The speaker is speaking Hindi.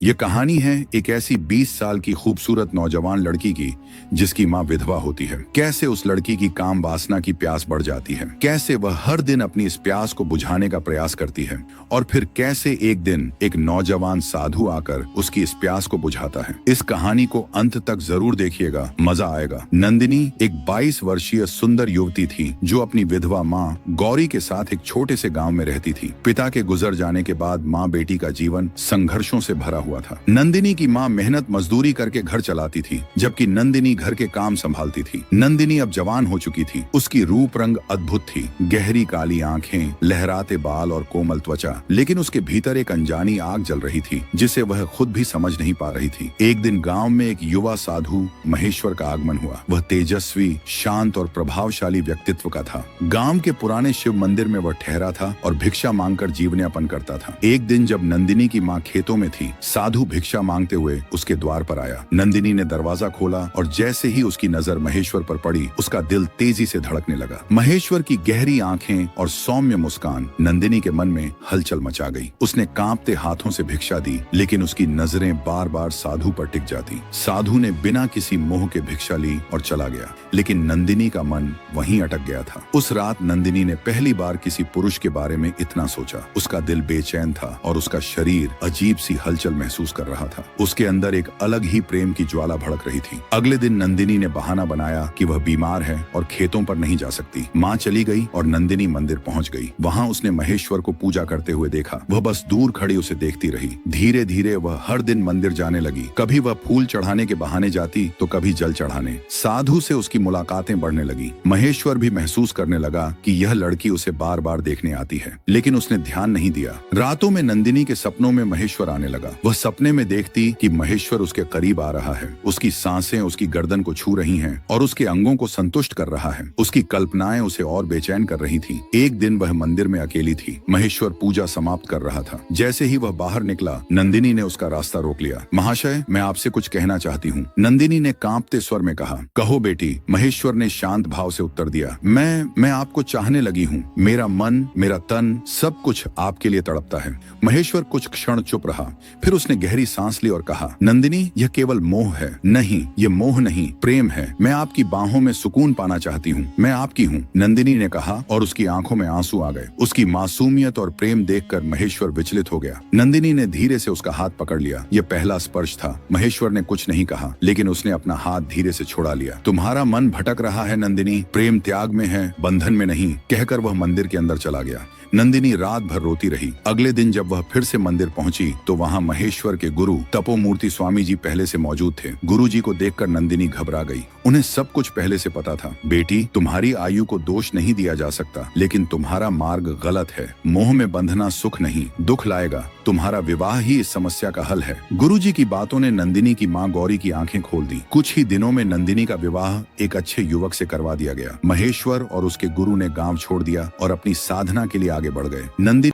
ये कहानी है एक ऐसी 20 साल की खूबसूरत नौजवान लड़की की जिसकी माँ विधवा होती है। कैसे उस लड़की की काम वासना की प्यास बढ़ जाती है, कैसे वह हर दिन अपनी इस प्यास को बुझाने का प्रयास करती है और फिर कैसे एक दिन एक नौजवान साधु आकर उसकी इस प्यास को बुझाता है। इस कहानी को अंत तक जरूर देखिएगा, मजा आएगा। नंदिनी एक 22 वर्षीय सुंदर युवती थी जो अपनी विधवा माँ गौरी के साथ एक छोटे से गाँव में रहती थी। पिता के गुजर जाने के बाद माँ बेटी का जीवन संघर्षों से भरा हुआ था। नंदिनी की माँ मेहनत मजदूरी करके घर चलाती थी, जबकि नंदिनी घर के काम संभालती थी। नंदिनी अब जवान हो चुकी थी। उसकी रूप रंग अद्भुत थी, गहरी काली आंखें, लहराते बाल और कोमल त्वचा, लेकिन उसके भीतर एक अनजानी आग जल रही थी जिसे वह खुद भी समझ नहीं पा रही थी। एक दिन गांव में एक युवा साधु महेश्वर का आगमन हुआ। वह तेजस्वी, शांत और प्रभावशाली व्यक्तित्व का था। गांव के पुराने शिव मंदिर में वह ठहरा था और भिक्षा मांगकर जीवन यापन करता था। एक दिन जब नंदिनी की माँ खेतों में थी, साधु भिक्षा मांगते हुए उसके द्वार पर आया। नंदिनी ने दरवाजा खोला और जैसे ही उसकी नजर महेश्वर पर पड़ी, उसका दिल तेजी से धड़कने लगा। महेश्वर की गहरी आंखें और सौम्य मुस्कान नंदिनी के मन में हलचल मचा गई। उसने कांपते हाथों से भिक्षा दी, लेकिन उसकी नजरें बार बार साधु पर टिक जाती। साधु ने बिना किसी मोह के भिक्षा ली और चला गया, लेकिन नंदिनी का मन वहीं अटक गया था। उस रात नंदिनी ने पहली बार किसी पुरुष के बारे में इतना सोचा। उसका दिल बेचैन था और उसका शरीर अजीब सी हलचल महसूस कर रहा था। उसके अंदर एक अलग ही प्रेम की ज्वाला भड़क रही थी। अगले दिन नंदिनी ने बहाना बनाया कि वह बीमार है और खेतों पर नहीं जा सकती। माँ चली गई और नंदिनी मंदिर पहुंच गई। वहां उसने महेश्वर को पूजा करते हुए देखा। वह बस दूर खड़ी उसे देखती रही। धीरे धीरे वह हर दिन मंदिर जाने लगी। कभी वह फूल चढ़ाने के बहाने जाती तो कभी जल चढ़ाने। साधु से उसकी मुलाकातें बढ़ने लगी। महेश्वर भी महसूस करने लगा कि यह लड़की उसे बार बार देखने आती है, लेकिन उसने ध्यान नहीं दिया। रातों में नंदिनी के सपनों में महेश्वर आने लगा। वह सपने में देखती कि महेश्वर उसके करीब आ रहा है। उसकी सांसें उसकी गर्दन को छू रही हैं और उसके अंगों को संतुष्ट कर रहा है। उसकी कल्पनाएं उसे और बेचैन कर रही थी। एक दिन वह मंदिर में अकेली थी। महेश्वर पूजा समाप्त कर रहा था। जैसे ही वह बाहर निकला, नंदिनी ने उसका रास्ता रोक लिया। महाशय, मैं आपसे कुछ कहना चाहती हूँ, नंदिनी ने कांपते स्वर में कहा। कहो बेटी, महेश्वर ने शांत भाव से उत्तर दिया। मैं आपको चाहने लगी हूँ। मेरा मन, मेरा तन, सब कुछ आपके लिए तड़पता है। महेश्वर कुछ क्षण चुप रहा, फिर उसने गहरी सांस ली और कहा, नंदिनी, यह केवल मोह है। नहीं, यह मोह नहीं, प्रेम है। मैं आपकी बाहों में सुकून पाना चाहती हूँ। मैं आपकी हूँ, नंदिनी ने कहा और उसकी आंखों में आंसू आ गए। उसकी मासूमियत और प्रेम देखकर महेश्वर विचलित हो गया। नंदिनी ने धीरे से उसका हाथ पकड़ लिया। यह पहला स्पर्श था। महेश्वर ने कुछ नहीं कहा, लेकिन उसने अपना हाथ धीरे से छुड़ा लिया। तुम्हारा मन भटक रहा है नंदिनी, प्रेम त्याग में है, बंधन में नहीं, कहकर वह मंदिर के अंदर चला गया। नंदिनी रात भर रोती रही। अगले दिन जब वह फिर से मंदिर पहुंची तो वहां महेश्वर के गुरु तपोमूर्ति स्वामी जी पहले से मौजूद थे। गुरु जी को देखकर नंदिनी घबरा गई। उन्हें सब कुछ पहले से पता था। बेटी, तुम्हारी आयु को दोष नहीं दिया जा सकता, लेकिन तुम्हारा मार्ग गलत है। मोह में बंधना सुख नहीं, दुख लाएगा। तुम्हारा विवाह ही इस समस्या का हल है। गुरु जी की बातों ने नंदिनी की माँ गौरी की आंखें खोल दी। कुछ ही दिनों में नंदिनी का विवाह एक अच्छे युवक से करवा दिया गया। महेश्वर और उसके गुरु ने गांव छोड़ दिया और अपनी साधना के लिए आगे बढ़ गए। नंदिनी